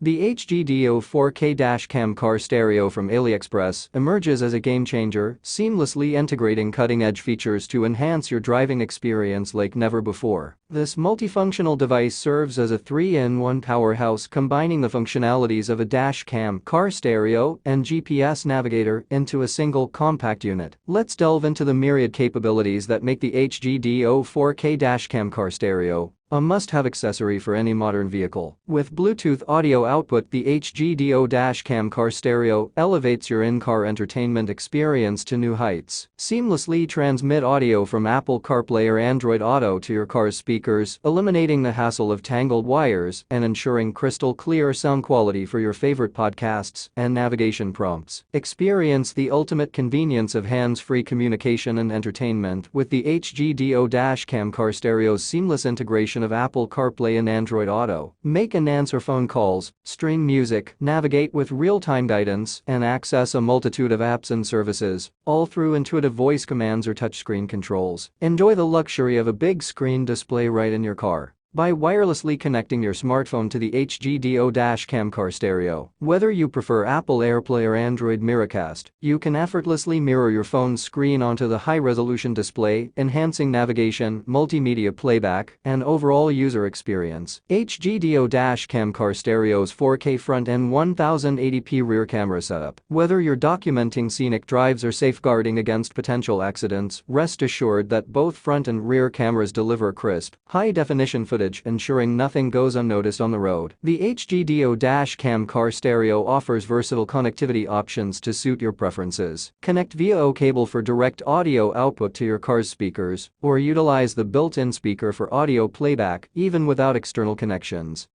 The HGDO 4K dashcam car stereo from Aliexpress emerges as a game-changer, seamlessly integrating cutting-edge features to enhance your driving experience like never before. This multifunctional device serves as a 3-in-1 powerhouse, combining the functionalities of a dashcam, car stereo, and GPS navigator into a single compact unit. Let's delve into the myriad capabilities that make the HGDO 4K dashcam car stereo a must-have accessory for any modern vehicle. With Bluetooth audio output, the HGDO dashcam car stereo elevates your in-car entertainment experience to new heights. Seamlessly transmit audio from Apple Carplay or Android Auto to your car's speakers, eliminating the hassle of tangled wires and ensuring crystal clear sound quality for your favorite podcasts and navigation prompts. Experience the ultimate convenience of hands-free communication and entertainment with the HGDO dashcam car stereo's seamless integration of Apple CarPlay and Android Auto. Make and answer phone calls, stream music, navigate with real-time guidance, and access a multitude of apps and services, all through intuitive voice commands or touchscreen controls. Enjoy the luxury of a big screen display right in your car by wirelessly connecting your smartphone to the HGDO dashcam car stereo. Whether you prefer Apple Airplay or Android Miracast, you can effortlessly mirror your phone's screen onto the high-resolution display, enhancing navigation, multimedia playback, and overall user experience. HGDO dashcam car stereo's 4K front and 1080p rear camera setup. Whether you're documenting scenic drives or safeguarding against potential accidents, rest assured that both front and rear cameras deliver crisp, high-definition footage, ensuring nothing goes unnoticed on the road. The HGDO dashcam car stereo offers versatile connectivity options to suit your preferences. Connect via O cable for direct audio output to your car's speakers, or utilize the built-in speaker for audio playback even without external connections.